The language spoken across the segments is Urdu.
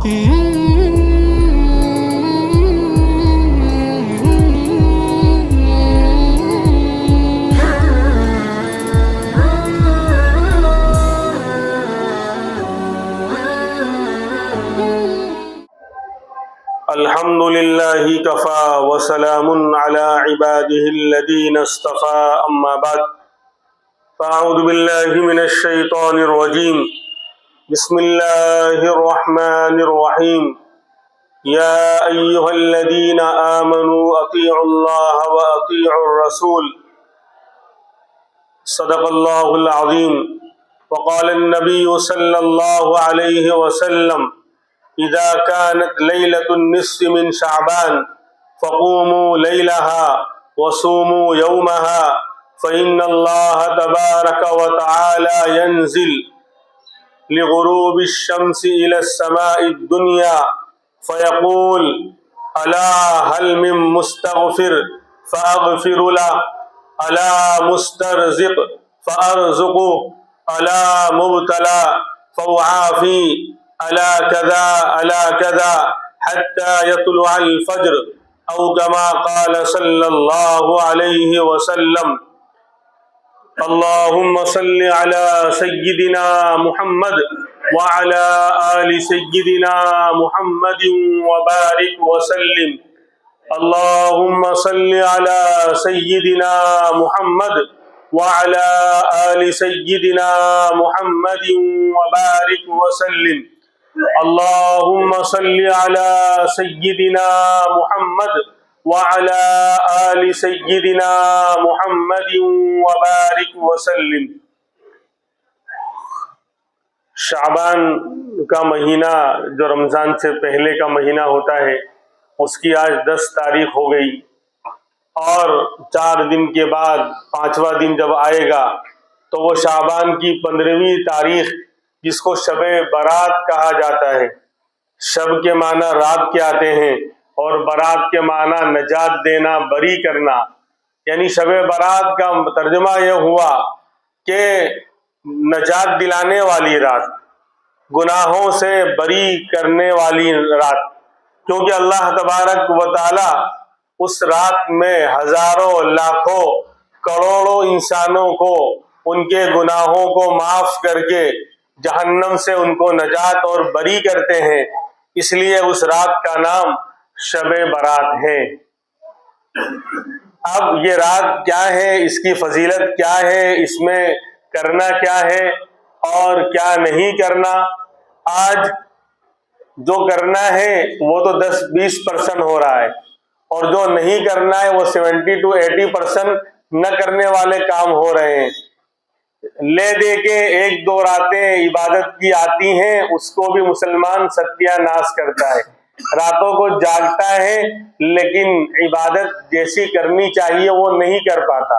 الحمد لله كفى وسلام على عباده الذين اصطفى أما بعد فأعوذ بالله من الشيطان الرجيم بسم الله الرحمن الرحيم يا أيها الذين آمنوا أطيعوا الله وأطيعوا الرسول صدق الله العظيم وقال النبي صلى الله عليه وسلم إذا كانت ليلة النصف من شعبان فقوموا ليلها وصوموا يومها فإن الله تبارك وتعالى ينزل لغروب الشمس إلى السماء الدنيا فيقول ألا هل من مستغفر فأغفر له ألا مسترزق فأرزقه ألا مبتلى فأعافي ألا كذا ألا كذا حتى يطلع الفجر أو كما قال صلى الله عليه وسلم اللهم صل على سيدنا محمد وعلى آل سيدنا محمد وبارك وسلم اللهم صل على سيدنا محمد وعلى آل سيدنا محمد وبارك وسلم اللهم صل على سيدنا محمد وعلى آل سيدنا محمد وبارك وسلم۔ شعبان کا مہینہ جو رمضان سے پہلے کا مہینہ ہوتا ہے اس کی آج 10 تاریخ ہو گئی، اور 4 دن کے بعد 5واں دن جب آئے گا تو وہ شعبان کی 15ویں تاریخ، جس کو شب برات کہا جاتا ہے۔ شب کے معنی رات کے آتے ہیں اور برات کے معنی نجات دینا، بری کرنا، یعنی شب برات کا ترجمہ یہ ہوا کہ نجات دلانے والی رات، گناہوں سے بری کرنے والی رات، کیونکہ اللہ تبارک و تعالی اس رات میں ہزاروں لاکھوں کروڑوں انسانوں کو ان کے گناہوں کو معاف کر کے جہنم سے ان کو نجات اور بری کرتے ہیں، اس لیے اس رات کا نام شب برات ہے۔ اب یہ رات کیا ہے، اس کی فضیلت کیا ہے، اس میں کرنا کیا ہے اور کیا نہیں کرنا؟ آج جو کرنا ہے وہ تو 10-20% ہو رہا ہے، اور جو نہیں کرنا ہے وہ 70-80% نہ کرنے والے کام ہو رہے ہیں۔ لے دے کے 1-2 راتیں عبادت کی آتی ہیں، اس کو بھی مسلمان ستیہ ناش کرتا ہے، راتوں کو جاگتا ہے لیکن عبادت جیسی کرنی چاہیے وہ نہیں کر پاتا۔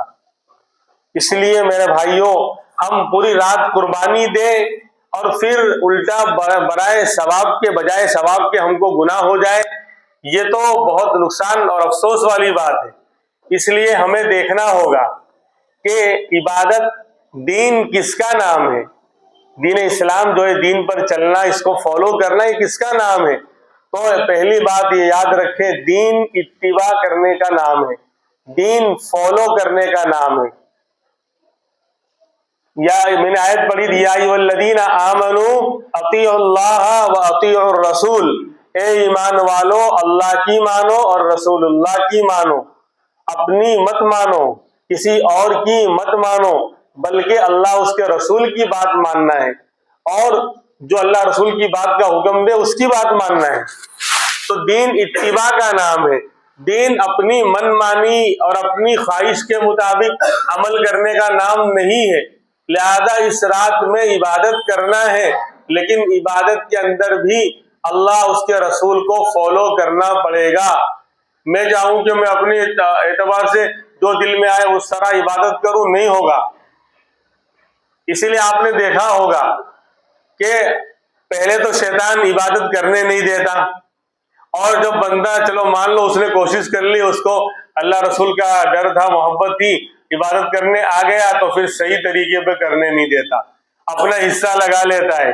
اس لیے میرے بھائیوں، ہم پوری رات قربانی دیں اور پھر الٹا برائے ثواب کے بجائے ثواب کے ہم کو گناہ ہو جائے، یہ تو بہت نقصان اور افسوس والی بات ہے۔ اس لیے ہمیں دیکھنا ہوگا کہ عبادت دین کس کا نام ہے، دین اسلام جو ہے، دین پر چلنا، اس کو فالو کرنا، یہ کس کا نام ہے؟ تو پہلی بات یہ یاد رکھیں، دین اتباع کرنے کا نام ہے، دین فالو کرنے کا نام ہے۔ یا میں نے آیت پڑھی تھی، یا ایھا الذین آمنوا اطیعوا اللہ واطیعوا الرسول، اے ایمان والو اللہ کی مانو اور رسول اللہ کی مانو، اپنی مت مانو، کسی اور کی مت مانو، بلکہ اللہ اس کے رسول کی بات ماننا ہے، اور جو اللہ رسول کی بات کا حکم دے اس کی بات ماننا ہے۔ تو دین اتباع کا نام ہے، دین اپنی من مانی اور اپنی خواہش کے مطابق عمل کرنے کا نام نہیں ہے۔ لہذا اس رات میں عبادت کرنا ہے، لیکن عبادت کے اندر بھی اللہ اس کے رسول کو فالو کرنا پڑے گا۔ میں چاہوں کہ میں اپنے اعتبار سے جو دل میں آئے اس طرح عبادت کروں، نہیں ہوگا۔ اسی لیے آپ نے دیکھا ہوگا کہ پہلے تو شیطان عبادت کرنے نہیں دیتا، اور جب بندہ چلو مان لو اس نے کوشش کر لی، اس کو اللہ رسول کا ڈر تھا، محبت تھی، عبادت کرنے آ گیا تو پھر صحیح طریقے پہ کرنے نہیں دیتا، اپنا حصہ لگا لیتا ہے۔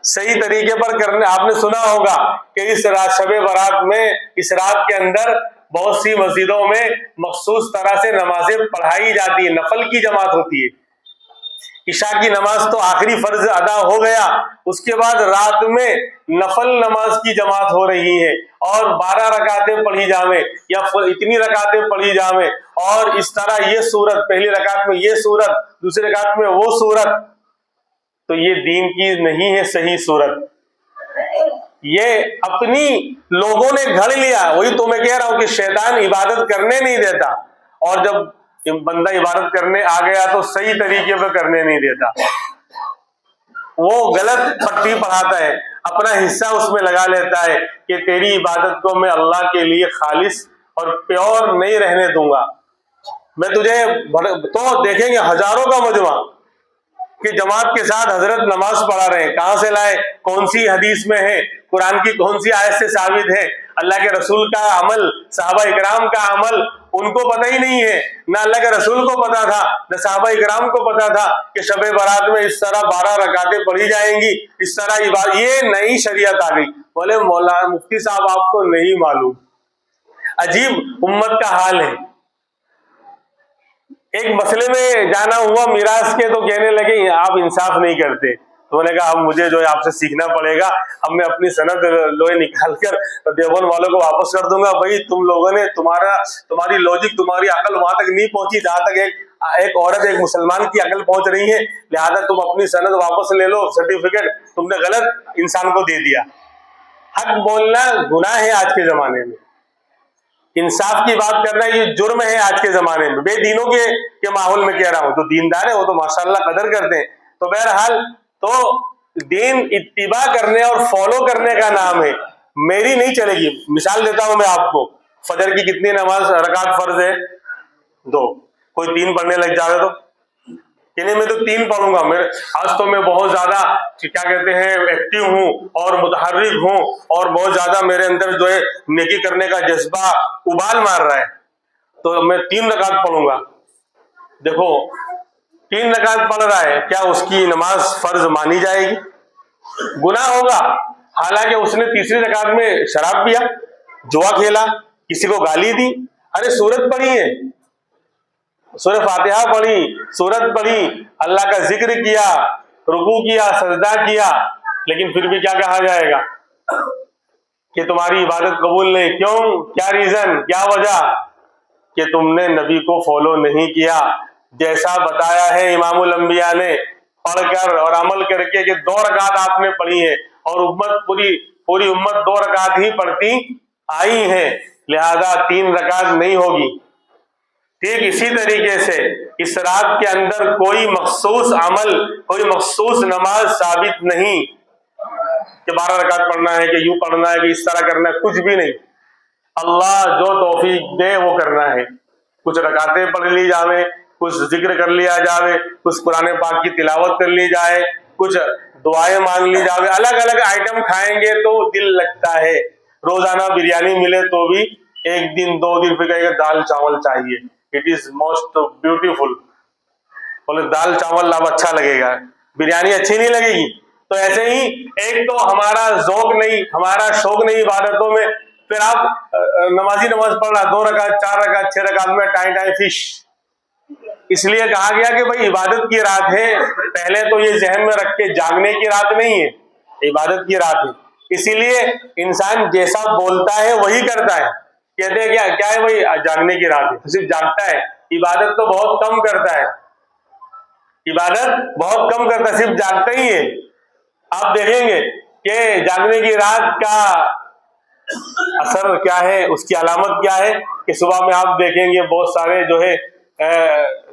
صحیح طریقے پر کرنے. آپ نے سنا ہوگا کہ اس رات شب برات میں، اس رات کے اندر بہت سی مسجدوں میں مخصوص طرح سے نمازیں پڑھائی جاتی ہیں، نفل کی جماعت ہوتی ہے. عشاء کی نماز تو آخری فرض ادا ہو گیا، اس کے بعد رات میں نفل نماز کی جماعت ہو رہی ہے، اور 12 رکعتیں پڑھی جاویں یا اتنی رکعتیں پڑھی جاویں، اور اس طرح یہ صورت، پہلی رکعت میں یہ صورت، دوسری رکعت میں وہ صورت. تو یہ دین کی نہیں ہے صحیح صورت، یہ اپنی لوگوں نے گھڑ لیا. وہی تو میں کہہ رہا ہوں کہ شیطان عبادت کرنے نہیں دیتا، اور جب بندہ عبادت کرنے آ گیا تو صحیح طریقے پہ کرنے نہیں دیتا. وہ غلط پٹی پڑھاتا ہے، اپنا حصہ اس میں لگا لیتا ہے کہ تیری عبادت کو میں اللہ کے لیے خالص اور پیور نہیں رہنے دوں گا. میں تجھے تو دیکھیں گے ہزاروں کا مجمع کہ جماعت کے ساتھ حضرت نماز پڑھا رہے ہیں. کہاں سے لائے؟ کون سی حدیث میں ہے؟ قرآن کی کون سی آیت سے ثابت ہے؟ اللہ کے رسول کا عمل، صحابہ اکرام کا عمل ان کو پتہ ہی نہیں ہے. نہ اللہ کے رسول کو پتا تھا، نہ صحابہ اکرام کو پتا تھا کہ شب برات میں اس طرح 12 رکعتیں پڑھی جائیں گی، اس طرح یہ نئی شریعت آ گئی. بولے مولانا مفتی صاحب آپ کو نہیں معلوم. عجیب امت کا حال ہے. ایک مسئلے میں جانا ہوا میراث کے، تو کہنے لگے آپ انصاف نہیں کرتے. تو میں نے کہا اب مجھے جو ہے آپ سے سیکھنا پڑے گا. اب میں اپنی سند لوہے نکال کر دیوبند والوں کو واپس کر دوں گا. بھائی تم لوگوں نے تمہاری لوجک، تمہاری عقل وہاں تک نہیں پہنچی جہاں تک ایک عورت، ایک مسلمان کی عقل پہنچ رہی ہے، لہذا تم اپنی سند واپس لے لو، سرٹیفکیٹ تم نے غلط انسان کو دے دیا. حق بولنا گناہ ہے آج کے زمانے میں، انصاف کی بات کرنا یہ جرم ہے آج کے زمانے میں. بے دینوں کے ماحول میں کہہ رہا ہوں. جو دیندار ہے وہ تو ماشاءاللہ قدر کرتے ہیں. تو بہرحال تو دین اتباع کرنے اور فالو کرنے کا نام ہے. میری نہیں چلے گی. مثال دیتا ہوں میں آپ کو. فجر کی کتنی نماز رکعت فرض ہے؟ 2. کوئی 3 پڑھنے لگ جائے تو کہ نہیں میں تو 3 پڑھوں گا. آج تو میں بہت زیادہ کیا کہتے ہیں ایکٹیو ہوں اور متحرک ہوں، اور بہت زیادہ میرے اندر جو ہے نیکی کرنے کا جذبہ ابال مار رہا ہے، تو میں 3 رکعت پڑھوں گا. دیکھو 3 رکعت پڑھ رہا ہے، کیا اس کی نماز فرض مانی جائے گی؟ گناہ ہوگا. حالانکہ اس نے تیسری رکعت میں شراب پیا، جوا کھیلا، کسی کو گالی دی. ارے سورت پڑھی ہے، سورہ فاتحہ پڑھی، سورت پڑھی، اللہ کا ذکر کیا، رکوع کیا، سجدہ کیا، لیکن پھر بھی کیا کہا جائے گا کہ تمہاری عبادت قبول نہیں. کیوں؟ کیا ریزن، کیا وجہ؟ کہ تم نے نبی کو فالو نہیں کیا. جیسا بتایا ہے امام الانبیاء نے پڑھ کر اور عمل کر کے کہ 2 رکعت آپ نے پڑھی ہے، اور پوری امت 2 رکعت ہی پڑھتی آئی ہے، لہذا 3 رکعت نہیں ہوگی. ٹھیک اسی طریقے سے اس رات کے اندر کوئی مخصوص عمل، کوئی مخصوص نماز ثابت نہیں کہ 12 رکعت پڑھنا ہے، کہ یوں پڑھنا ہے، کہ اس طرح کرنا ہے. کچھ بھی نہیں. اللہ جو توفیق دے وہ کرنا ہے. کچھ رکعتیں پڑھ لی جاویں، کچھ ذکر کر لیا جاوے، کچھ قرآن پاک کی تلاوت کر لی جائے، کچھ دعائیں مانگ لی جاوے. الگ الگ آئٹم کھائیں گے تو دل لگتا ہے. روزانہ بریانی ملے تو بھی 1 دن 2 دن پھر کہے گا دال چاول چاہیے. It is most beautiful. بولے دال چاول اب اچھا لگے گا، بریانی اچھی نہیں لگے گی. تو ایسے ہی ایک تو ہمارا ذوق نہیں، ہمارا شوق نہیں عبادتوں میں، پھر آپ نماز پڑھ رہا 2 رکعت 4 رکعت 6 رکعت میں ٹائم فش. اس لیے کہا گیا کہ بھائی عبادت کی رات ہے. پہلے تو یہ ذہن میں رکھ کے جاگنے کی رات نہیں ہے، عبادت کی رات ہے. اسی لیے انسان جیسا بولتا ہے وہی کرتا ہے. کہتے ہیں کیا ہے بھائی جاگنے کی رات ہے، صرف جاگتا ہے، عبادت تو بہت کم کرتا ہے. عبادت بہت کم کرتا ہے، صرف جاگتا ہی ہے. آپ دیکھیں گے کہ جاگنے کی رات کا اثر کیا ہے، اس کی علامت کیا ہے کہ صبح میں آپ دیکھیں گے بہت سارے جو ہے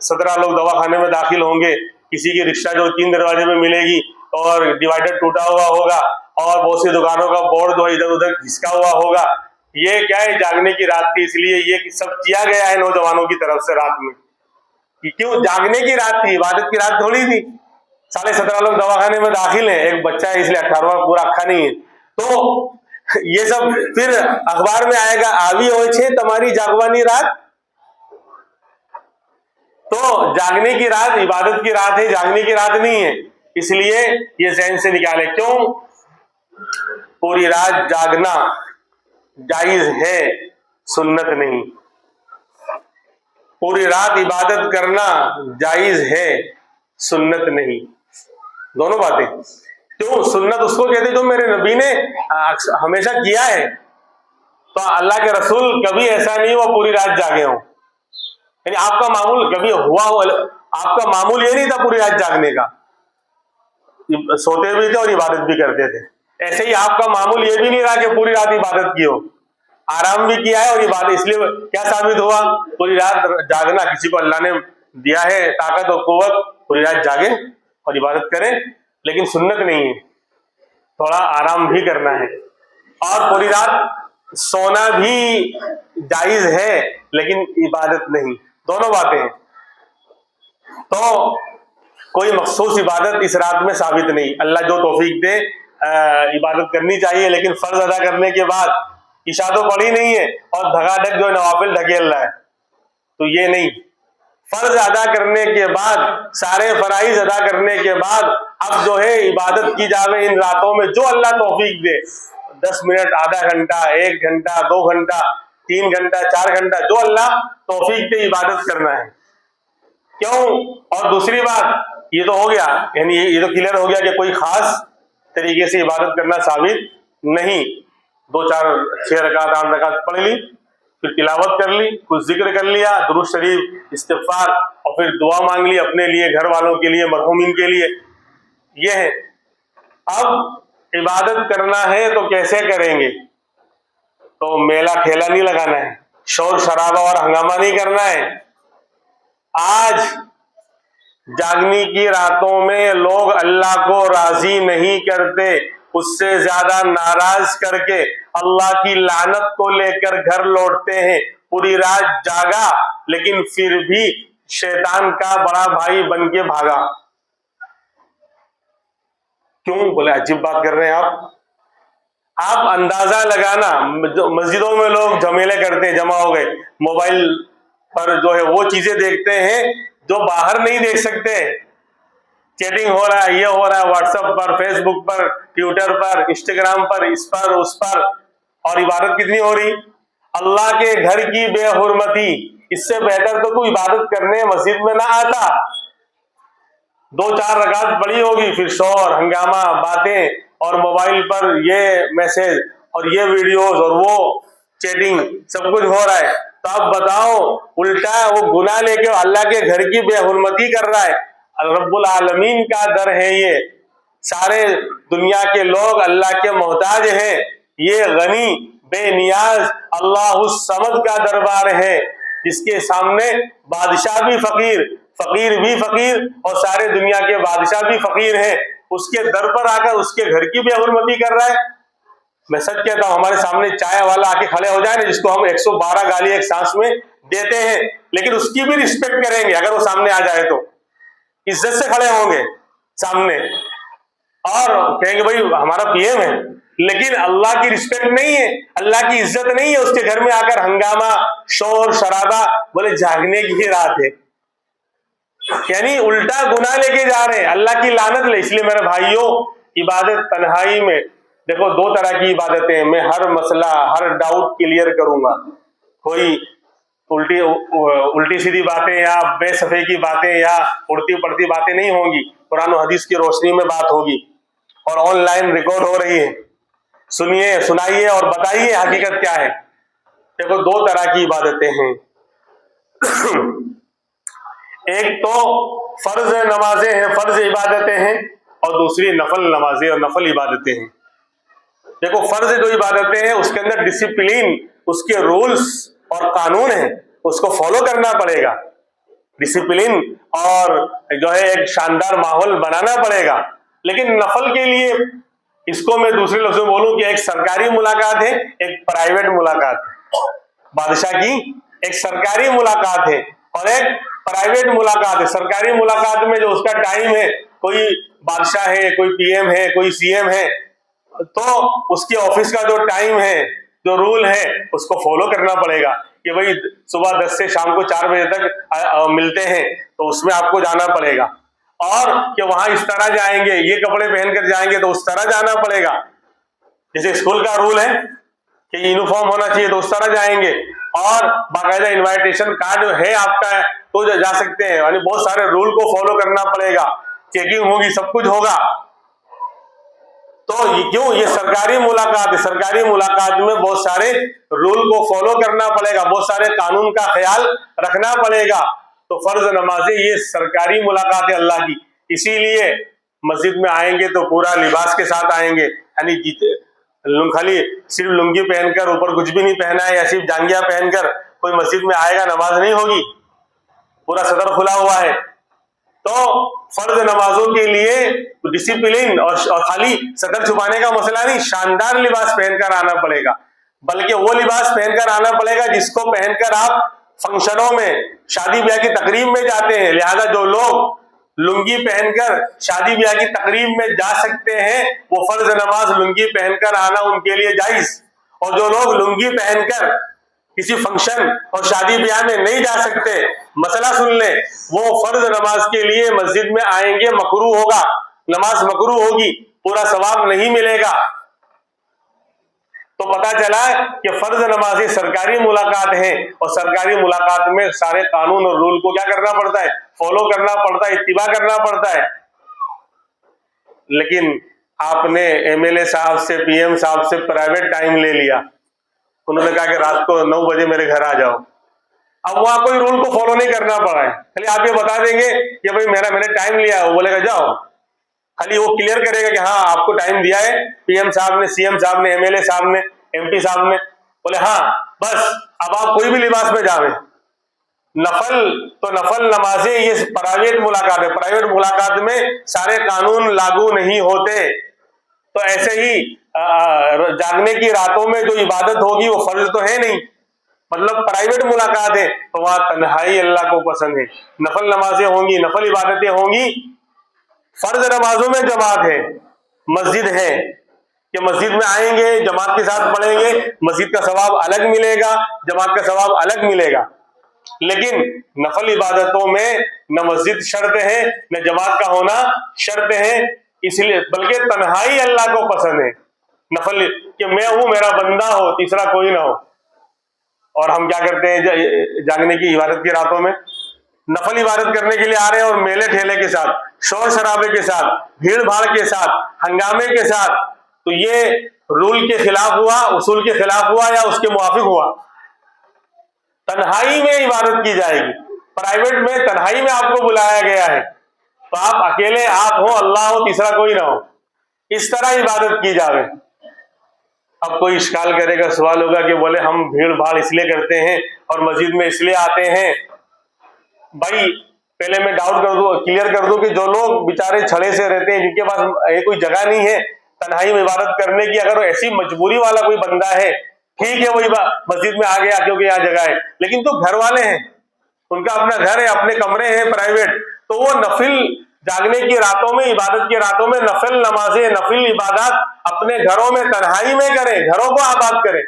17 لوگ دواخانے میں داخل ہوں گے. کسی کی رکشہ جو 3 دروازے میں ملے گی اور ڈیوائڈر ٹوٹا ہوا ہوگا، اور بہت سی دکانوں کا بورڈ جو ادھر ادھر گھسکا ہوا ہوگا. یہ کیا ہے؟ جاگنے کی رات تھی. اس لیے یہ سب کیا گیا ہے نوجوانوں کی طرف سے رات میں. کیوں؟ جاگنے کی رات تھی، عبادت کی رات تھوڑی تھی. 17.5 لوگ دواخانے میں داخل ہیں، ایک بچہ ہے اس لیے 18واں پورا اکھا نہیں ہے. تو یہ سب پھر اخبار میں آئے گا، آوی ہوئے چھے تمہاری جاگوانی رات. تو جاگنے کی رات عبادت کی رات ہے، جاگنے کی رات نہیں ہے. اس لیے یہ ذہن سے نکالے. کیوں؟ پوری رات جاگنا جائز ہے، سنت نہیں. پوری رات عبادت کرنا جائز ہے، سنت نہیں. دونوں باتیں. کیوں؟ سنت اس کو کہتے جو میرے نبی نے ہمیشہ کیا ہے. تو اللہ کے رسول کبھی ایسا نہیں ہوا پوری رات جاگے ہوں. یعنی آپ کا معمول کبھی ہوا ہو، آپ کا معمول یہ نہیں تھا پوری رات جاگنے کا، سوتے بھی تھے اور عبادت بھی کرتے تھے. ایسے ہی آپ کا معمول یہ بھی نہیں رہا کہ پوری رات عبادت کی ہو، آرام بھی کیا ہے اور عبادت. اس لیے کیا ثابت ہوا؟ پوری رات جاگنا کسی کو اللہ نے دیا ہے طاقت اور قوت، پوری رات جاگے اور عبادت کرے، لیکن سنت نہیں ہے. تھوڑا آرام بھی کرنا ہے. اور پوری رات سونا بھی جائز ہے لیکن عبادت نہیں. دونوں باتیں ہیں. تو کوئی مخصوص عبادت اس رات میں ثابت نہیں. اللہ جو توفیق دے عبادت کرنی چاہیے، لیکن فرض ادا کرنے کے بعد عشاء تو پڑھی نہیں ہے اور دھگا دھک جو نوافل ڈھکیل رہا ہے، تو یہ نہیں. فرض ادا کرنے کے بعد، سارے فرائض ادا کرنے کے بعد اب جو ہے عبادت کی جاوے ان راتوں میں جو اللہ توفیق دے. 10 منٹ، آدھا گھنٹہ، 1 گھنٹہ، 2 گھنٹہ، 3 گھنٹہ، 4 گھنٹہ، جو اللہ توفیق دے عبادت کرنا ہے. کیوں؟ اور دوسری بات یہ تو ہو گیا، یعنی یہ تو کلیئر ہو گیا کہ کوئی خاص طریقے سے عبادت کرنا ثابت نہیں. 2 4 6 رکعت 8 رکعت پڑھ لی، پھر تلاوت کر لی، کچھ ذکر کر لیا، درود شریف، استغفار، اور پھر دعا مانگ لی اپنے لیے، گھر والوں کے لیے، مرحومین کے لیے. یہ ہے. اب عبادت کرنا ہے تو کیسے کریں گے؟ تو میلہ ٹھیلا نہیں لگانا ہے، شور شرابہ اور ہنگامہ نہیں کرنا ہے. آج جاگنی کی راتوں میں لوگ اللہ کو راضی نہیں کرتے، اس سے زیادہ ناراض کر کے اللہ کی لعنت کو لے کر گھر لوٹتے ہیں. پوری رات جاگا لیکن پھر بھی شیطان کا بڑا بھائی بن کے بھاگا. کیوں؟ بولے عجیب بات کر رہے ہیں آپ اندازہ لگانا. مسجدوں میں لوگ جھمیلے کرتے ہیں، جمع ہو گئے، موبائل پر جو ہے وہ چیزیں دیکھتے ہیں جو باہر نہیں دیکھ سکتے. چیٹنگ ہو رہا ہے، یہ ہو رہا ہے واٹس ایپ پر، فیس بک پر، ٹویٹر پر، انسٹاگرام پر، اس پر اس پر، اور عبادت کتنی ہو رہی؟ اللہ کے گھر کی بے حرمتی. اس سے بہتر تو عبادت کرنے مسجد میں نہ آتا. 2 4 رکعت پڑھی ہوگی، پھر شور ہنگامہ، باتیں، اور موبائل پر یہ میسج اور یہ ویڈیوز اور وہ چیٹنگ سب کچھ ہو رہا ہے. تو اب بتاؤ، الٹا وہ گناہ لے کے اللہ کے گھر کی بے حرمتی کر رہا ہے. رب العالمین کا در ہے یہ. سارے دنیا کے لوگ اللہ کے محتاج ہیں. یہ غنی بے نیاز اللہ الصمد کا دربار ہے، جس کے سامنے بادشاہ بھی فقیر، فقیر بھی فقیر، اور سارے دنیا کے بادشاہ بھی فقیر ہیں. اس کے در پر آ کر اس کے گھر کی بے حرمتی کر رہا ہے. میں سچ کہتا ہوں، ہمارے سامنے چائے والا آ کے کھڑے ہو جائے نا، جس کو ہم 112 گالی ایک سانس میں دیتے ہیں، لیکن اس کی بھی رسپیکٹ کریں گے. اگر وہ سامنے آ جائے تو عزت سے کھڑے ہوں گے سامنے اور کہیں گے بھائی ہمارا پی ایم ہے. لیکن اللہ کی رسپیکٹ نہیں ہے، اللہ کی عزت نہیں ہے. اس کے گھر میں آ کر ہنگامہ، شور شرابہ. بولے جاگنے کی رات ہے، یعنی الٹا گناہ لے کے جا رہے ہیں، اللہ کی لعنت لے. اس لیے میرے بھائیوں، عبادت تنہائی میں دیکھو 2 طرح کی عبادتیں. میں ہر مسئلہ، ہر ڈاؤٹ کلیئر کروں گا. کوئی الٹی سیدھی باتیں یا بے صفائی کی باتیں یا اڑتی پڑتی باتیں نہیں ہوں گی. قرآن و حدیث کی روشنی میں بات ہوگی، اور آن لائن ریکارڈ ہو رہی ہے. سنیے، سنائیے اور بتائیے حقیقت کیا ہے. دیکھو 2 طرح کی عبادتیں ہیں. ایک تو فرض نمازیں ہیں، فرض عبادتیں ہیں، اور دوسری نفل نمازیں اور نفل عبادتیں ہیں. دیکھو فرض جو عبادتیں ہیں اس کے اندر ڈسپلین، اس کے رولز اور قانون ہیں، اس کو فالو کرنا پڑے گا. ڈسپلین اور جو ہے ایک شاندار ماحول بنانا پڑے گا. لیکن نفل کے لیے، اس کو میں دوسرے لفظوں میں بولوں کہ ایک سرکاری ملاقات ہے، ایک پرائیویٹ ملاقات ہے. بادشاہ کی ایک سرکاری ملاقات ہے اور ایک پرائیویٹ ملاقات ہے. سرکاری ملاقات میں جو اس کا ٹائم ہے، کوئی بادشاہ ہے، کوئی پی ایم ہے، کوئی سی ایم ہے، تو اس کے آفس کا جو ٹائم ہے، جو رول ہے، اس کو فالو کرنا پڑے گا. کہ بھئی صبح 10 سے شام کو 4 بجے تک ملتے ہیں، تو اس میں آپ کو جانا پڑے گا. اور کہ وہاں اس طرح جائیں گے، یہ کپڑے پہن کر جائیں گے تو اس طرح جانا پڑے گا. جیسے اسکول کا رول ہے کہ یونیفارم ہونا چاہیے تو اس طرح جائیں گے, اور باقاعدہ انوائٹیشن کارڈ ہے آپ کا تو جا سکتے ہیں. یعنی بہت سارے رول کو فالو کرنا پڑے گا, چیکنگ ہوگی, سب کچھ ہوگا. تو کیوں یہ سرکاری ملاقات ہے, سرکاری ملاقات میں بہت سارے رول کو فالو کرنا پڑے گا, بہت سارے قانون کا خیال رکھنا پڑے گا. تو فرض نمازیں یہ سرکاری ملاقات ہے اللہ کی, اسی لیے مسجد میں آئیں گے تو پورا لباس کے ساتھ آئیں گے. یعنی خالی صرف لنگی پہن کر اوپر کچھ بھی نہیں پہنا ہے یا صرف جانگیا پہن کر کوئی مسجد میں آئے گا, نماز نہیں ہوگی. پورا صدر کھلا ہوا ہے. تو فرض نمازوں کے لیے ڈسپلن اور خالی صدر چھپانے کا مسئلہ نہیں, شاندار لباس پہن کر آنا پڑے گا. بلکہ وہ لباس پہن کر آنا پڑے گا جس کو پہن کر آپ فنکشنوں میں, شادی بیاہ کی تقریب میں جاتے ہیں. لہذا جو لوگ لنگی پہن کر شادی بیاہ کی تقریب میں جا سکتے ہیں وہ فرض نماز لنگی پہن کر آنا ان کے لیے جائز, اور جو لوگ لنگی پہن کر کسی فنکشن اور شادی بیاہ میں نہیں جا سکتے, مسئلہ سن لیں, وہ فرض نماز کے لیے مسجد میں آئیں گے, مکروہ ہوگا, نماز مکروہ ہوگی, پورا ثواب نہیں ملے گا. تو پتہ چلا کہ فرض نمازیں سرکاری ملاقات ہیں, اور سرکاری ملاقات میں سارے قانون اور رول کو کیا کرنا پڑتا ہے, فالو کرنا پڑتا ہے, اتباع کرنا پڑتا ہے. لیکن آپ نے ایم ایل اے صاحب سے, پی ایم صاحب سے پرائیویٹ ٹائم لے لیا, انہوں نے کہا کہ رات کو 9 بجے میرے گھر آ جاؤ. اب وہاں کوئی رول کو فالو نہیں کرنا پڑا ہے, خالی آپ یہ بتا دیں گے کہ بھائی میں نے ٹائم لیا, وہ بولے گا جاؤ. خالی وہ کلیئر کرے گا کہ ہاں آپ کو ٹائم دیا ہے, پی ایم صاحب نے, سی ایم صاحب نے, ایم ایل اے صاحب نے, ایم پی صاحب نے, بولے ہاں بس اب آپ کوئی بھی لباس میں جاویں. نفل نمازیں یہ پرائیویٹ ملاقات ہے, پرائیویٹ ملاقات میں سارے قانون لاگو نہیں ہوتے. تو ایسے ہی جاگنے کی راتوں میں جو عبادت ہوگی وہ فرض تو ہے نہیں, مطلب پرائیویٹ ملاقات ہے, تو وہاں تنہائی اللہ کو پسند ہے. نفل نمازیں ہوں گی, نفل عبادتیں ہوں گی. فرض نمازوں میں جماعت ہے, مسجد ہے کہ مسجد میں آئیں گے, جماعت کے ساتھ پڑھیں گے, مسجد کا ثواب الگ ملے گا, جماعت کا ثواب الگ ملے گا. لیکن نفل عبادتوں میں نہ مسجد شرط ہے نہ جماعت کا ہونا شرط ہے, اس لیے بلکہ تنہائی اللہ کو پسند ہے. نفل کہ میں ہوں, میرا بندہ ہو, تیسرا کوئی نہ ہو. اور ہم کیا کرتے ہیں جاگنے کی عبادت کی راتوں میں, نفل عبادت کرنے کے لیے آ رہے ہیں اور میلے ٹھیلے کے ساتھ, شور شرابے کے ساتھ, بھیڑ بھاڑ کے ساتھ, ہنگامے کے ساتھ. تو یہ رول کے خلاف ہوا, اصول کے خلاف ہوا, یا اس کے موافق ہوا؟ تنہائی میں عبادت کی جائے گی. پرائیویٹ میں تنہائی میں آپ کو بلایا گیا ہے, تو آپ اکیلے, آپ ہو, اللہ ہو, تیسرا کوئی نہ ہو, اس طرح عبادت کی جاوے. اب کوئی اشکال کرے گا, سوال ہوگا کہ بولے ہم بھیڑ بھاڑ اس لیے کرتے ہیں اور مسجد میں اس لیے آتے ہیں. بھائی پہلے میں ڈاؤٹ کر دوں, کلیئر کر دوں کہ جو لوگ بیچارے چھڑے سے رہتے ہیں, جن کے پاس کوئی جگہ نہیں ہے تنہائی میں عبادت کرنے کی, اگر ایسی مجبوری والا کوئی بندہ ہے, ٹھیک ہے وہی مسجد میں آ گیا کیونکہ یہاں جگہ ہے. لیکن تو گھر والے ہیں, ان کا اپنا گھر ہے, اپنے کمرے ہیں پرائیویٹ, تو وہ نفل جاگنے کی راتوں میں, عبادت کی راتوں میں نفل نمازیں, نفل عبادات اپنے گھروں میں تنہائی میں کریں, گھروں کو آباد کریں.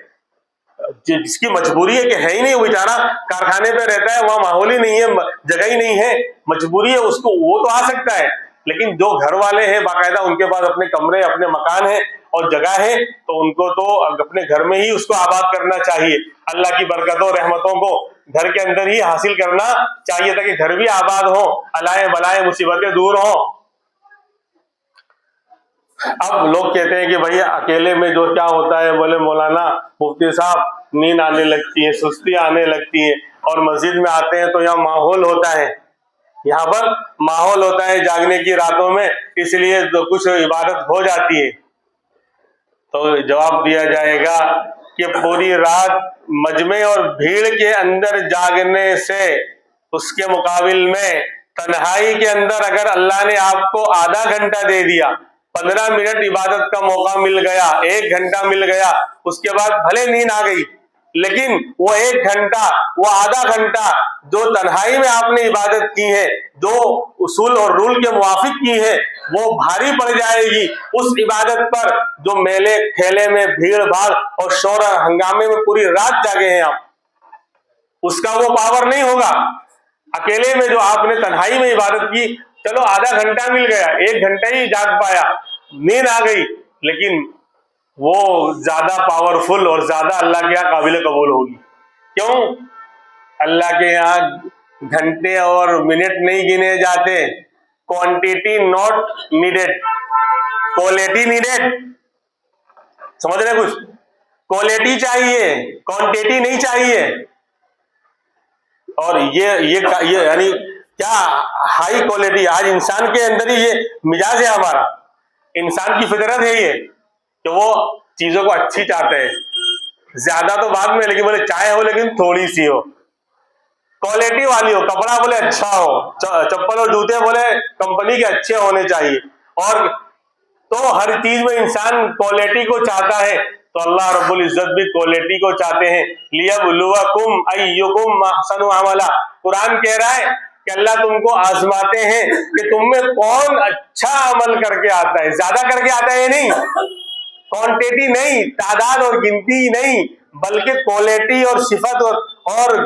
جس کی مجبوری ہے کہ ہے ہی نہیں, وہ بیچارہ کارخانے پہ رہتا ہے, وہاں ماحول ہی نہیں ہے, جگہ ہی نہیں ہے, مجبوری ہے اس کو, وہ تو آ سکتا ہے. لیکن جو گھر والے ہیں باقاعدہ, ان کے پاس اپنے کمرے, اپنے مکان ہیں اور جگہ ہے, تو ان کو تو اپنے گھر میں ہی اس کو آباد کرنا چاہیے. اللہ کی برکتوں رحمتوں کو گھر کے اندر ہی حاصل کرنا چاہیے تاکہ گھر بھی آباد ہو, الائیں بلائیں مصیبتیں دور ہوں. اب لوگ کہتے ہیں کہ بھئی اکیلے میں جو کیا ہوتا ہے, بولے مولانا مفتی صاحب نیند آنے لگتی ہے, سستی آنے لگتی ہے, اور مسجد میں آتے ہیں تو یہاں ماحول ہوتا ہے, یہاں پر ماحول ہوتا ہے جاگنے کی راتوں میں, اس لیے کچھ عبادت ہو جاتی ہے. تو جواب دیا جائے گا کہ پوری رات مجمع اور بھیڑ کے اندر جاگنے سے, اس کے مقابل میں تنہائی کے اندر اگر اللہ نے آپ کو آدھا گھنٹہ دے دیا, 15 منٹ عبادت کا موقع مل گیا, 1 گھنٹہ مل گیا, اس کے بعد بھلے نیند آ گئی, لیکن وہ 1 گھنٹہ, وہ آدھا گھنٹہ جو تنہائی میں آپ نے عبادت کی ہے, جو اصول اور رول کے موافق کی ہے, وہ بھاری پڑ جائے گی اس عبادت پر جو میلے ٹھیلے میں بھیڑ بھاڑ اور شور اور ہنگامے میں پوری رات جاگے ہیں آپ. اس کا وہ پاور نہیں ہوگا. اکیلے میں جو آپ نے تنہائی میں عبادت کی, چلو آدھا گھنٹہ مل گیا, 1 گھنٹہ ہی جاگ پایا, نیند آ گئی, لیکن وہ زیادہ پاورفل اور زیادہ اللہ کے یہاں قابل قبول ہوگی. کیوں؟ اللہ کے یہاں گھنٹے اور منٹ نہیں گنے جاتے. Quantity not needed, quality needed. سمجھ رہے کچھ؟ کوالٹی چاہیے, کوانٹیٹی نہیں چاہیے. اور یہ یعنی کیا ہائی کوالٹی. آج انسان کے اندر ہی یہ مزاج ہے ہمارا, انسان کی فطرت ہے یہ کہ وہ چیزوں کو اچھی چاہتے ہیں. زیادہ تو بعد میں, لیکن بولے چائے ہو لیکن تھوڑی سی ہو, کوالٹی والی ہو. کپڑا بولے اچھا ہو, چپل اور جوتے بولے کمپنی کے اچھے ہونے چاہیے. اور تو ہر چیز میں انسان کوالٹی کو چاہتا ہے. تو اللہ رب العزت بھی کوالٹی کو چاہتے ہیں. لِيَبْلُوَكُمْ أَيُّكُمْ أَحْسَنُ عَمَلًا. قرآن کہہ رہا ہے کہ اللہ تم کو آزماتے ہیں کہ تم میں کون اچھا عمل کر کے آتا ہے. زیادہ کر کے آتا ہے نہیں, کوانٹیٹی نہیں, تعداد اور گنتی نہیں, بلکہ کوالٹی اور صفت اور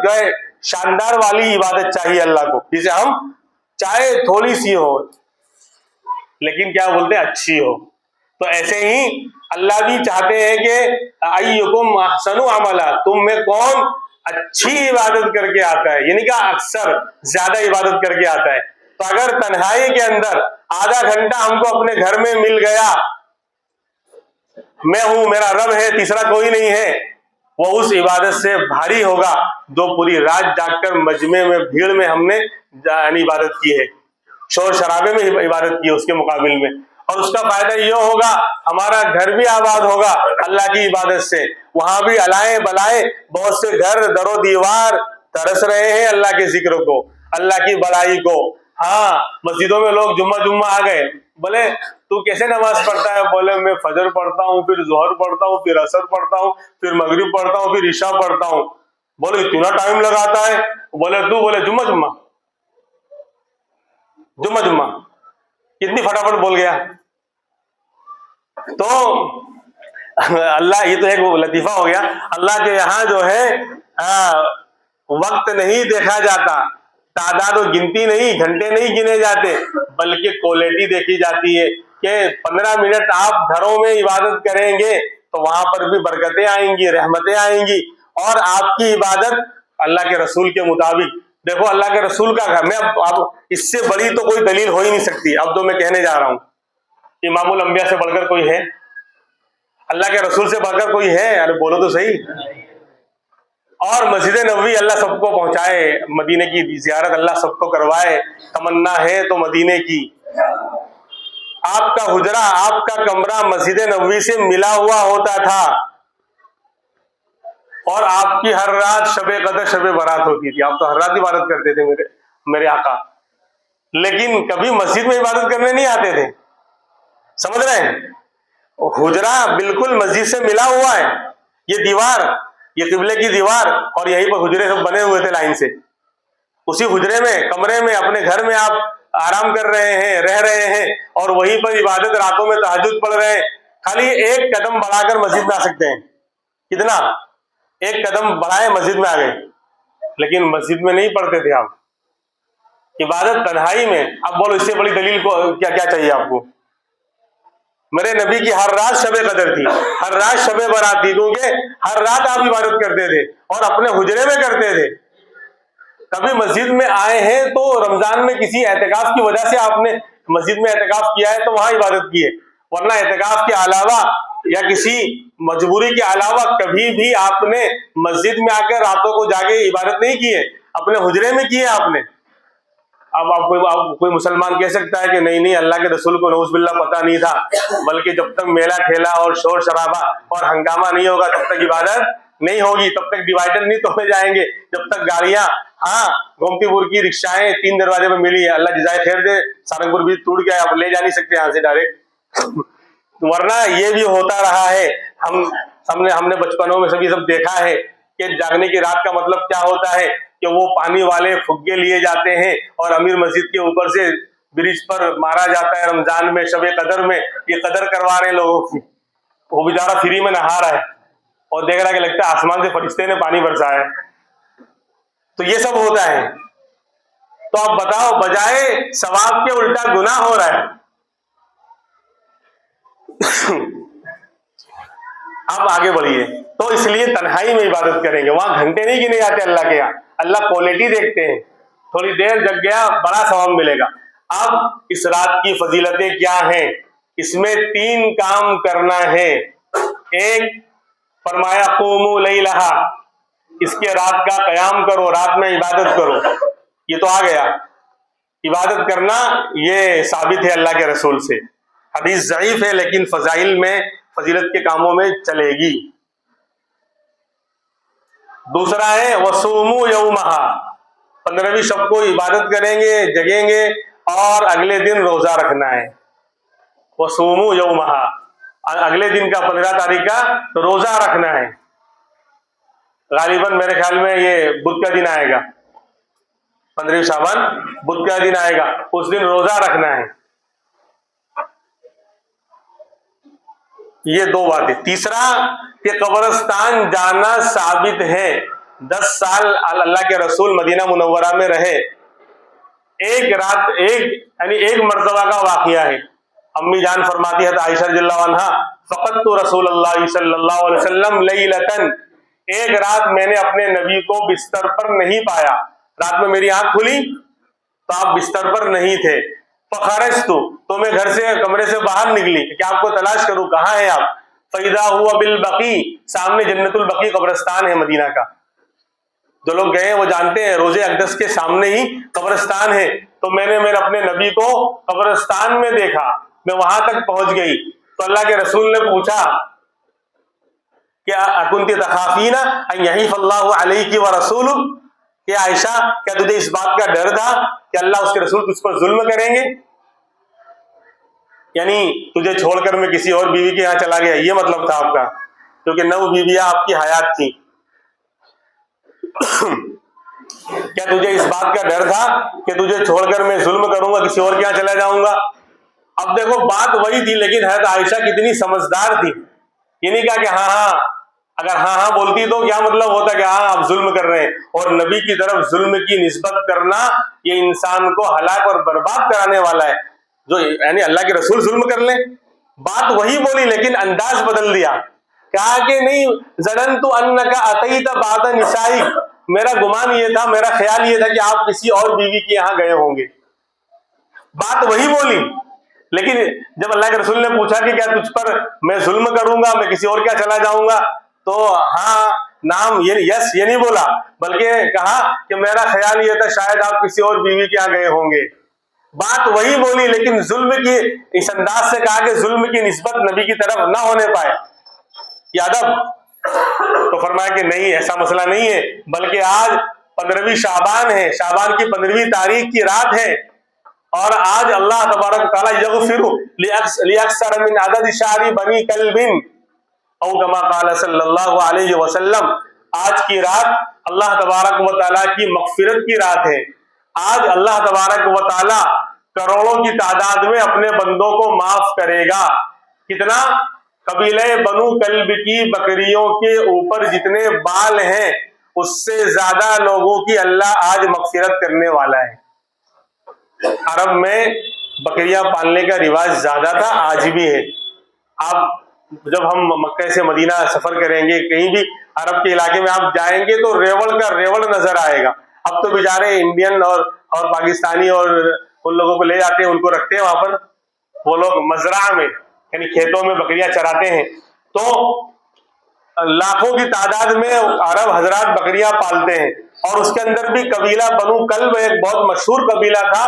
شاندار والی عبادت چاہیے اللہ کو. جسے ہم چاہے تھوڑی سی ہو لیکن کیا بولتے ہیں, اچھی ہو. تو ایسے ہی اللہ بھی چاہتے ہیں کہ ایکم احسن عملا, تم میں کون اچھی عبادت کر کے آتا ہے, یعنی کہ اکثر زیادہ عبادت کر کے آتا ہے. تو اگر تنہائی کے اندر آدھا گھنٹہ ہم کو اپنے گھر میں مل گیا, میں ہوں, میرا رب ہے, تیسرا کوئی نہیں ہے, وہ اس عبادت سے بھاری ہوگا جو پوری رات جاگ کر مجمع میں بھیڑ میں ہم نے عبادت کی ہے, شور شرابے میں عبادت کی ہے اس کے مقابل میں. اور اس کا فائدہ یہ ہوگا ہمارا گھر بھی آباد ہوگا اللہ کی عبادت سے. وہاں بھی علائیں بلائیں, بہت سے گھر در و دیوار ترس رہے ہیں اللہ کے ذکر کو, اللہ کی بڑائی کو. ہاں, مسجدوں میں لوگ جمعہ آ گئے, بولے تو کیسے نماز پڑھتا ہے؟ بولے میں فجر پڑھتا ہوں, پھر ظہر پڑھتا ہوں, پھر عصر پڑھتا ہوں, پھر مغرب پڑھتا ہوں, پھر عشاء پڑھتا ہوں. بولے اتنا ٹائم لگاتا ہے؟ بولے جمعہ کتنی فٹافٹ بول گیا. تو اللہ, یہ تو ایک لطیفہ ہو گیا. اللہ کے یہاں جو ہے وقت نہیں دیکھا جاتا, تعداد و گنتی نہیں, گھنٹے نہیں گنے جاتے, بلکہ کوالٹی دیکھی جاتی ہے کہ 15 منٹ آپ گھروں میں عبادت کریں گے تو وہاں پر بھی برکتیں آئیں گی, رحمتیں آئیں گی. اور آپ کی عبادت اللہ کے رسول کے مطابق. دیکھو اللہ کے رسول کا گھر میں اب اس سے بڑی تو کوئی دلیل ہو ہی نہیں سکتی. اب جو میں کہنے جا رہا ہوں, امام الانبیاء سے بڑھ کر کوئی ہے؟ اللہ کے رسول سے بڑھ کر کوئی ہے؟ ارے بولو تو صحیح. اور مسجد نبوی اللہ سب کو پہنچائے, مدینے کی زیارت اللہ سب کو کروائے. تمنا ہے تو مدینے کی. آپ کا حجرہ, آپ کا کمرہ مسجد نبوی سے ملا ہوا ہوتا تھا, اور آپ کی ہر رات شب قدر شب برات ہوتی تھی. آپ تو ہر رات عبادت کرتے تھے میرے آقا, لیکن کبھی مسجد میں عبادت کرنے نہیں آتے تھے. سمجھ رہے ہیں؟ حجرہ بالکل مسجد سے ملا ہوا ہے. یہ دیوار, یہ قبلے کی دیوار, اور یہیں پر حجرے سب بنے ہوئے تھے لائن سے. اسی حجرے میں, کمرے میں, اپنے گھر میں آپ آرام کر رہے ہیں, رہ رہے ہیں, اور وہیں پر عبادت, راتوں میں تہجد پڑھ رہے ہیں. خالی ایک قدم بڑھا کر مسجد میں آ سکتے ہیں. کتنا؟ ایک قدم بڑھائے مسجد میں آ گئے. لیکن مسجد میں نہیں پڑھتے تھے آپ, عبادت تنہائی میں. اب بولو اس سے بڑی دلیل کو کیا چاہیے آپ کو؟ میرے نبی کی ہر رات شب قدر تھی, ہر رات شب برات تھی, کیونکہ ہر رات آپ عبادت کرتے تھے اور اپنے حجرے میں کرتے تھے. کبھی مسجد میں آئے ہیں تو رمضان میں کسی اعتکاف کی وجہ سے آپ نے مسجد میں اعتکاف کیا ہے تو وہاں عبادت کی ہے, ورنہ اعتکاف کے علاوہ یا کسی مجبوری کے علاوہ کبھی بھی آپ نے مسجد میں آ کر راتوں کو جاگے عبادت نہیں کی ہے, اپنے حجرے میں کی ہے آپ نے. اب آپ کوئی مسلمان کہہ سکتا ہے کہ نہیں اللہ کے رسول کو نعوذ باللہ پتہ نہیں تھا, بلکہ جب تک میلہ ٹھیلا اور شور شرابہ اور ہنگامہ نہیں ہوگا تب تک عبادت نہیں ہوگی, تب تک ڈیوائڈر نہیں توڑے جائیں گے, جب تک گاڑیاں, ہاں گومتی پور کی رکشائیں 3 دروازے میں ملی ہے, اللہ جزائے خیر دے, سہارنپور بھی ٹوٹ گیا, آپ لے جا نہیں سکتے یہاں سے ڈائریکٹ. ورنہ یہ بھی ہوتا رہا ہے. ہم نے بچپنوں میں سبھی سب دیکھا ہے کہ جاگنے کی رات کا مطلب کیا ہوتا ہے, کہ وہ پانی والے فگے لیے جاتے ہیں اور امیر مسجد کے اوپر سے برج پر مارا جاتا ہے رمضان میں, شب قدر میں. یہ قدر کروا رہے ہیں لوگوں کی. وہ بیچارہ فری میں نہا رہا ہے اور دیکھ رہا ہے کہ لگتا ہے آسمان سے فرشتے نے پانی برسایا ہے. تو یہ سب ہوتا ہے. تو آپ بتاؤ, بجائے ثواب کے الٹا گناہ ہو رہا ہے. آپ آگے بڑھیے. تو اس لیے تنہائی میں عبادت کریں گے, وہاں گھنٹے نہیں گنے جاتے اللہ کے یہاں, اللہ کوالٹی دیکھتے ہیں. تھوڑی دیر جگ گیا بڑا ثواب ملے گا. اب اس رات کی فضیلتیں کیا ہیں؟ اس میں 3 کام کرنا ہے. ایک فرمایا قوموا لیلہا, اس کے رات کا قیام کرو, رات میں عبادت کرو. یہ تو آ گیا, عبادت کرنا یہ ثابت ہے اللہ کے رسول سے. حدیث ضعیف ہے لیکن فضائل میں, فضیلت کے کاموں میں چلے گی. دوسرا ہے وصوموا یومہا, 15ویں شب کو عبادت کریں گے, جگیں گے اور اگلے دن روزہ رکھنا ہے. وصوموا یومہا, اگلے دن کا 15 تاریخ کا روزہ رکھنا ہے. غالباً میرے خیال میں یہ بدھ کا دن آئے گا, 15 شعبان بدھ کا دن آئے گا, اس دن روزہ رکھنا ہے. یہ 2 باتیں. تیسرا کہ قبرستان جانا ثابت ہے. 10 سال اللہ کے رسول مدینہ منورہ میں رہے. ایک رات ایک مرتبہ کا واقعہ ہے. امی جان فرماتی ہے عائشہ رضی اللہ عنہا, فقدت رسول اللہ صلی اللہ علیہ وسلم لیلتن, ایک رات میں نے اپنے نبی کو بستر پر نہیں پایا. رات میں میری آنکھ کھلی تو آپ بستر پر نہیں تھے. فخرجت, تو میں گھر سے کمرے سے باہر نکلی کہ آپ کو تلاش کروں, کہاں ہیں آپ؟ فاذا هو بالبقیع, سامنے جنت البقیع قبرستان ہے مدینہ کا. جو لوگ گئے ہیں وہ جانتے ہیں روضہ اقدس کے سامنے ہی قبرستان ہے. تو میں نے اپنے نبی کو قبرستان میں دیکھا, میں وہاں تک پہنچ گئی. تو اللہ کے رسول نے پوچھا کہ اکنت تخافین ان یحیف اللہ علیک ورسولہ, کہ عائشہ کیا تجھے اس بات کا ڈر تھا کہ اللہ اس کے رسول تجھ پر ظلم کریں گے؟ یعنی تجھے چھوڑ کر میں کسی اور بیوی کے یہاں چلا گیا, یہ مطلب تھا آپ کا, کیونکہ 9 بیویاں آپ کی حیات تھیں. کیا تجھے اس بات کا ڈر تھا کہ تجھے چھوڑ کر میں ظلم کروں گا, کسی اور کے یہاں چلا جاؤں گا؟ اب دیکھو بات وہی تھی, لیکن حضرت عائشہ کتنی سمجھدار تھی. یہ نہیں کہا کہ ہاں, اگر ہاں بولتی تو کیا مطلب ہوتا کہ ہاں آپ ظلم کر رہے ہیں. اور نبی کی طرف ظلم کی نسبت کرنا یہ انسان کو ہلاک اور برباد کرانے والا ہے. جو یعنی اللہ کے رسول ظلم کر لیں, بات وہی بولی لیکن انداز بدل دیا. کہا کہ نہیں, ظننت انک اتیت بعد نسائی, میرا گمان یہ تھا, میرا خیال یہ تھا کہ آپ کسی اور بیوی کے یہاں گئے ہوں گے. بات وہی بولی, لیکن جب اللہ کے رسول نے پوچھا کہ کیا تجھ پر میں ظلم کروں گا, میں کسی اور کیا چلا جاؤں گا, تو ہاں نام یس یہ نہیں بولا, بلکہ کہا کہ میرا خیال یہ تھا شاید آپ کسی اور بیوی کے یہاں گئے ہوں گے. بات وہی بولی لیکن ظلم کی اس انداز سے کہا کہ ظلم کی نسبت نبی کی طرف نہ ہونے پائے. یہ ادب. تو فرمایا کہ نہیں, ایسا مسئلہ نہیں ہے, بلکہ آج 15ویں شعبان ہے, شعبان کی 15ویں تاریخ کی رات ہے, اور آج اللہ تبارک تعالیٰ یغفر لیکثر من عدد شعر بنی کلب او کما قال صلی اللہ علیہ وسلم. آج کی رات اللہ تبارک و تعالیٰ کی مغفرت کی رات ہے. آج اللہ تبارک و تعالیٰ کروڑوں کی تعداد میں اپنے بندوں کو معاف کرے گا. کتنا؟ قبیلہ بنو کلب کی بکریوں کے اوپر جتنے بال ہیں اس سے زیادہ لوگوں کی اللہ آج مغفرت کرنے والا ہے. عرب میں بکریاں پالنے کا رواج زیادہ تھا, آج بھی ہے. آپ جب ہم مکہ سے مدینہ سفر کریں گے, کہیں بھی عرب کے علاقے میں آپ جائیں گے تو ریوڑ کا ریوڑ نظر آئے گا. اب تو بیچارے انڈین اور پاکستانی اور ان لوگوں کو لے جاتے ہیں, ان کو رکھتے ہیں وہاں پر, وہ لوگ مزرعہ میں یعنی کھیتوں میں بکریاں چراتے ہیں. تو لاکھوں کی تعداد میں عرب حضرات بکریاں پالتے ہیں, اور اس کے اندر بھی قبیلہ بنو کلب ایک بہت مشہور قبیلہ تھا,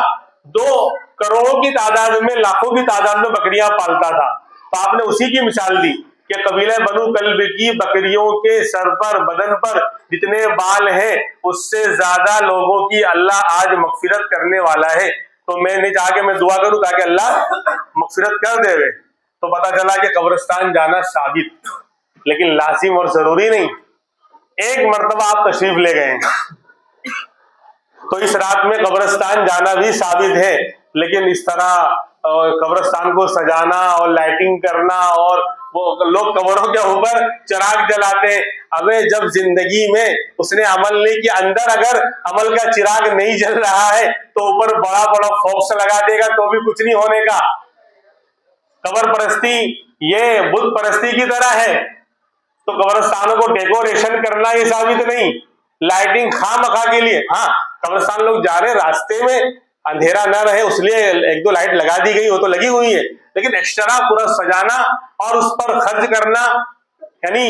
2 کروڑوں کی تعداد میں, لاکھوں کی تعداد میں بکریاں پالتا تھا. تو آپ نے اسی کی مثال دی کہ قبیلہ بنو کلب کی بکریوں کے سر پر, بدن پر جتنے بال ہیں اس سے زیادہ لوگوں کی اللہ آج مغفرت کرنے والا ہے. تو میں نہیں چاہا کہ میں دعا کروں تاکہ اللہ مغفرت کر دے گے. تو پتا چلا کہ قبرستان جانا ثابت, لیکن لازم اور ضروری نہیں. ایک مرتبہ آپ تشریف لے گئے تو اس رات میں قبرستان جانا بھی ثابت ہے, لیکن اس طرح قبرستان کو سجانا اور لائٹنگ کرنا, اور وہ لوگ قبروں کے اوپر چراغ جلاتے ہیں. ابے جب زندگی میں اس نے عمل نہیں کیا, اندر اگر عمل کا چراغ نہیں جل رہا ہے تو اوپر بڑا بڑا فوکس لگا دے گا تو بھی کچھ نہیں ہونے کا. قبر پرستی یہ بت پرستی کی طرح ہے. تو قبرستانوں کو ڈیکوریشن کرنا یہ ثابت نہیں، لائٹنگ خواہ مخواہ کے لیے. ہاں قبرستان لوگ جا رہے ہیں، راستے میں اندھیرا نہ رہے اس لیے ایک دو لائٹ لگا دی گئی، وہ تو لگی ہوئی ہے، لیکن ایکسٹرا پورا سجانا اور اس پر خرچ کرنا، یعنی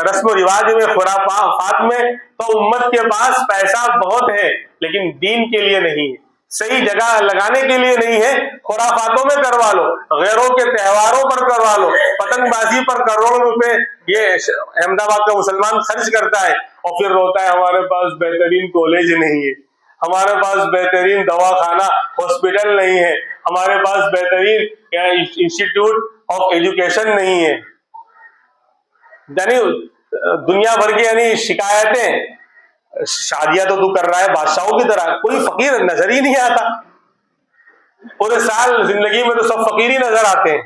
رسم و رواج میں خرافات میں تو امت کے پاس پیسہ بہت ہے لیکن دین کے لیے نہیں ہے، صحیح جگہ لگانے کے لیے نہیں ہے. خرافاتوں میں کروا لو، غیروں کے تہواروں پر کروا لو، پتنگ بازی پر کروڑوں روپے یہ احمد آباد کا مسلمان خرچ کرتا ہے اور پھر روتا ہے ہمارے پاس بہترین کالج نہیں ہے، ہمارے پاس بہترین دواخانہ ہاسپٹل نہیں ہے، ہمارے پاس بہترین انسٹیٹیوٹ آف ایجوکیشن نہیں ہے. یعنی دنیا بھر کی یعنی شکایتیں. شادیاں تو کر رہا ہے بادشاہوں کی طرح، کوئی فقیر نظر ہی نہیں آتا. پورے سال زندگی میں تو سب فقیر ہی نظر آتے ہیں،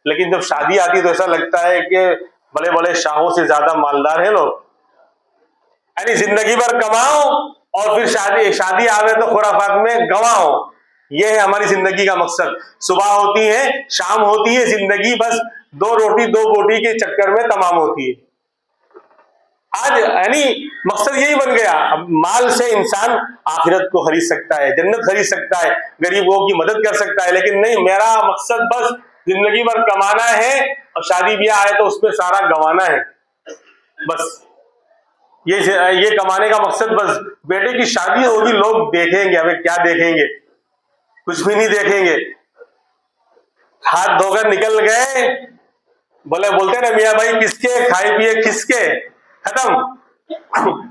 لیکن جب شادی آتی تو ایسا لگتا ہے کہ بڑے بڑے شاہوں سے زیادہ مالدار ہیں لوگ. یعنی زندگی بھر کماؤ اور پھر شادی آوے تو خرافات میں گواؤ. یہ ہے ہماری زندگی کا مقصد. صبح ہوتی ہے شام ہوتی ہے، زندگی بس دو روٹی دو بوٹی کے چکر میں تمام ہوتی ہے. آج یعنی مقصد یہی بن گیا. اب مال سے انسان آخرت کو خرید سکتا ہے، جنت خرید سکتا ہے، غریبوں کی مدد کر سکتا ہے، لیکن نہیں، میرا مقصد بس زندگی بھر کمانا ہے اور شادی بیاہ آئے تو اس میں سارا گنوانا ہے. بس یہ کمانے کا مقصد. بس بیٹے کی شادی ہوگی لوگ دیکھیں گے، ہمیں کیا دیکھیں گے؟ کچھ بھی نہیں دیکھیں گے. ہاتھ دھو کر نکل گئے، بولتے نا میاں بھائی کس کے، کھائے پیے کس کے، ختم.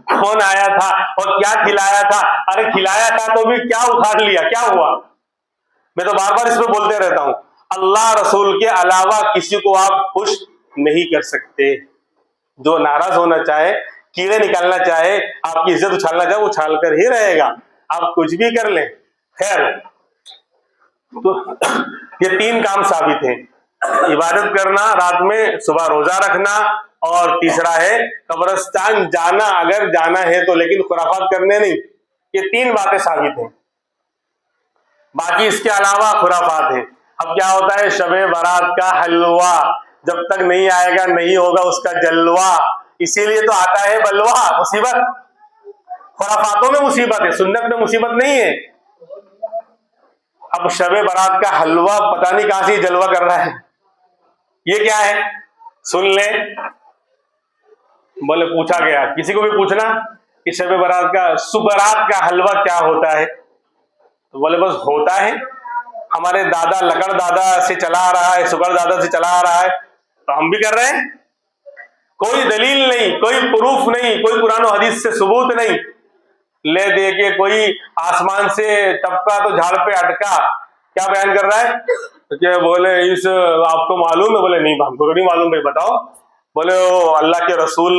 کون آیا تھا اور کیا کھلایا تھا؟ ارے کھلایا تھا تو بھی کیا اکھاڑ لیا، کیا ہوا؟ میں تو بار بار اس میں بولتے رہتا ہوں، اللہ رسول کے علاوہ کسی کو آپ خوش نہیں کر سکتے. جو ناراض ہونا چاہے، کیڑے نکالنا چاہے، آپ کی عزت اچھالنا چاہے، وہ اچھال کر ہی رہے گا، آپ کچھ بھی کر لیں. خیر، تو یہ تین کام ثابت ہیں: عبادت کرنا رات میں، صبح روزہ رکھنا، اور تیسرا ہے قبرستان جانا اگر جانا ہے تو، لیکن خرافات کرنے نہیں. یہ تین باتیں ثابت ہیں، باقی اس کے علاوہ خرافات ہیں. اب کیا ہوتا ہے؟ شب برات کا حلوہ جب تک نہیں آئے گا نہیں ہوگا اس کا جلوہ، اسی لیے تو آتا ہے بلوا، مصیبت. خرافاتوں میں مصیبت ہے، سنت میں مصیبت نہیں ہے. اب شب برات کا حلوہ پتہ نہیں کہاں سے جلوہ کر رہا ہے، یہ کیا ہے؟ سن لیں. بولے پوچھا گیا، کسی کو بھی پوچھنا کہ شب برات کا سکرات کا حلوہ کیا ہوتا ہے، تو بولے بس ہوتا ہے، ہمارے دادا لکڑ دادا سے چلا آ رہا ہے، سکڑ دادا سے چلا آ رہا ہے تو ہم بھی کر رہے ہیں. کوئی دلیل نہیں، کوئی پروف نہیں، کوئی قرآن و حدیث سے ثبوت نہیں. لے دے کے کوئی آسمان سے ٹپکا تو جھاڑ پہ اٹکا، کیا بیان کر رہا ہے کہ بولے اس آپ کو معلوم ہے؟ بولے نہیں، ہم کو نہیں معلوم. بھائی بتاؤ. بولے وہ اللہ کے رسول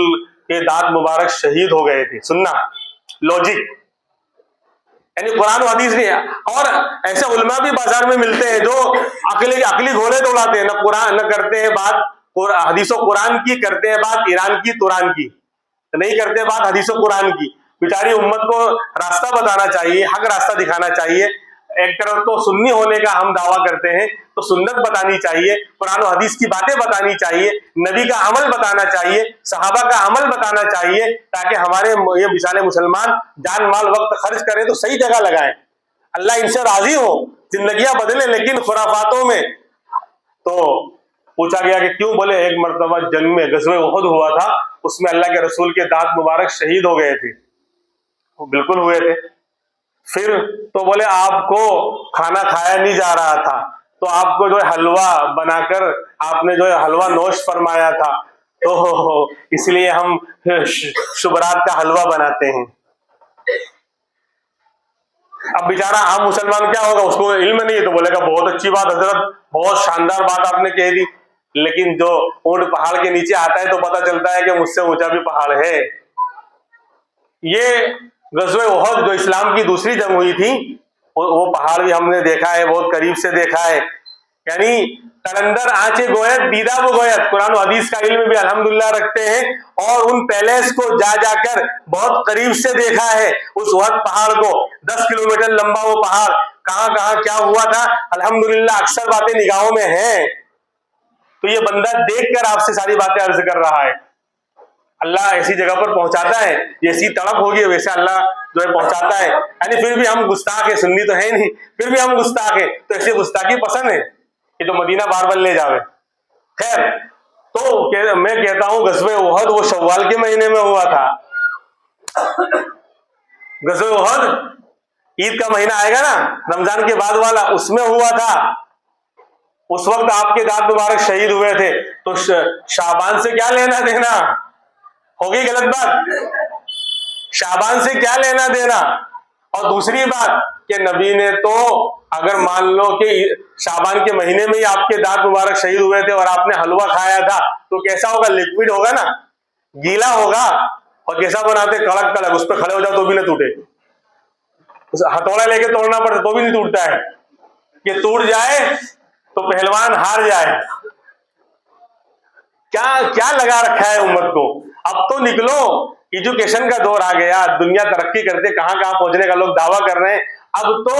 کے دانت مبارک شہید ہو گئے تھے. سننا لوجک، یعنی قرآن و حدیث نہیں ہے. اور ایسے علماء بھی بازار میں ملتے ہیں جو عقلی گھوڑے دوڑاتے ہیں، نہ قرآن نہ کرتے ہیں بات حدیث و قرآن کی، کرتے ہیں بات ایران کی توران کی، نہیں کرتے بات حدیث و قرآن کی. بیچاری امت کو راستہ بتانا چاہیے، حق راستہ دکھانا چاہیے. ایک طرف تو سنی ہونے کا ہم دعویٰ کرتے ہیں تو سنت بتانی چاہیے، قرآن و حدیث کی باتیں بتانی چاہیے، نبی کا عمل بتانا چاہیے، صحابہ کا عمل بتانا چاہیے، تاکہ ہمارے یہ بیچارے مسلمان جان مال وقت خرچ کریں تو صحیح جگہ لگائیں، اللہ ان سے راضی ہو، زندگیاں بدلیں. لیکن خرافاتوں میں تو پوچھا گیا کہ کیوں؟ بولے ایک مرتبہ جنگ میں غزوہ احد ہوا تھا، اس میں اللہ کے رسول کے دانت مبارک شہید ہو گئے تھے. وہ بالکل ہوئے تھے. پھر تو بولے آپ کو کھانا کھایا نہیں جا رہا تھا تو آپ کو جو حلوہ بنا کر آپ نے جو حلوہ نوش فرمایا تھا تو اس لیے ہم شبرات کا حلوہ بناتے ہیں. اب بیچارہ عام مسلمان کیا ہوگا؟ اس کو علم نہیں ہے تو بولے گا بہت اچھی بات حضرت، بہت شاندار بات آپ نے کہہ دی. لیکن جو اونٹ پہاڑ کے نیچے آتا ہے تو پتہ چلتا ہے کہ مجھ سے اونچا بھی پہاڑ ہے. یہ غزوہ احد جو اسلام کی دوسری جنگ ہوئی تھی، وہ پہاڑ بھی ہم نے دیکھا ہے، بہت قریب سے دیکھا ہے. یعنی قلندر آنچے گویت دیدہ وہ گویت، قرآن و حدیث کا علم بھی الحمدللہ رکھتے ہیں اور ان پیلیس کو جا کر بہت قریب سے دیکھا ہے. اس احد پہاڑ کو 10 کلومیٹر لمبا وہ پہاڑ، کہاں کہاں کیا ہوا تھا الحمدللہ اکثر باتیں نگاہوں میں ہیں. تو یہ بندہ دیکھ کر آپ سے ساری باتیں عرض کر رہا ہے. اللہ ایسی جگہ پر پہنچاتا ہے، جیسی تڑپ ہوگی ویسے اللہ جو ہے پہنچاتا ہے. یعنی پھر بھی ہم گستاخ ہیں، سنی تو ہے نہیں، پھر بھی ہم گستاخ ہیں، تو ایسی گستاخی پسند ہے کہ جو مدینہ بار بار لے جاوے. خیر، تو میں کہتا ہوں غزوہ احد وہ شوال کے مہینے میں ہوا تھا. غزوہ احد عید کا مہینہ آئے گا نا، رمضان کے بعد والا، اس میں ہوا تھا. اس وقت آپ کے دانت مبارک شہید ہوئے تھے. تو شعبان سے کیا لینا دینا؟ ہوگی غلط بات؟ شعبان سے کیا لینا دینا؟ اور دوسری بات کہ نبی نے تو اگر مان لو کہ شعبان کے مہینے میں ہی آپ کے دانت مبارک شہید ہوئے تھے اور آپ نے حلوہ کھایا تھا، تو کیسا ہوگا؟ لیکوڈ ہوگا نا، گیلا ہوگا. اور کیسا بناتے؟ کڑک کڑک، اس پہ کھڑے ہو جاؤ تو بھی نہ ٹوٹے، ہتھوڑا لے کے توڑنا پڑے تو بھی نہیں ٹوٹتا ہے، کہ ٹوٹ جائے تو پہلوان ہار جائے. کیا لگا رکھا ہے امت کو؟ اب تو نکلو، ایجوکیشن کا دور آ گیا، دنیا ترقی کرتے کہاں کہاں پہنچنے کا لوگ دعویٰ کر رہے ہیں. اب تو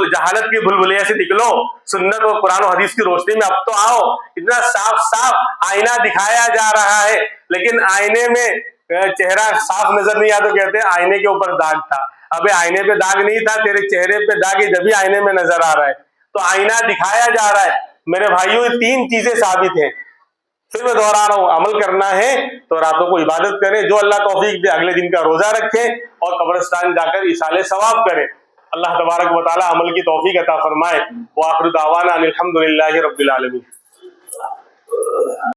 جہالت کی بھول سے نکلو، سنت اور قرآن و حدیث کی روشنی میں اب تو آؤ. اتنا صاف صاف آئینہ دکھایا جا رہا ہے، لیکن آئینے میں چہرہ صاف نظر نہیں آتا، تو کہتے ہیں آئینے کے اوپر داغ تھا. ابے آئینے پہ داغ نہیں تھا، تیرے چہرے پہ داغ ہے جبھی آئینے میں نظر آ رہا ہے. تو آئینہ دکھایا جا رہا ہے. میرے بھائیوں، یہ 3 چیزیں ثابت ہیں. پھر میں دوہرا رہا ہوں، عمل کرنا ہے تو راتوں کو عبادت کریں، جو اللہ توفیق دے اگلے دن کا روزہ رکھیں اور قبرستان جا کر ایصال ثواب کریں. اللہ تبارک و تعالی عمل کی توفیق عطا فرمائے. وآخر دعوانا ان الحمد للہ رب العالمین.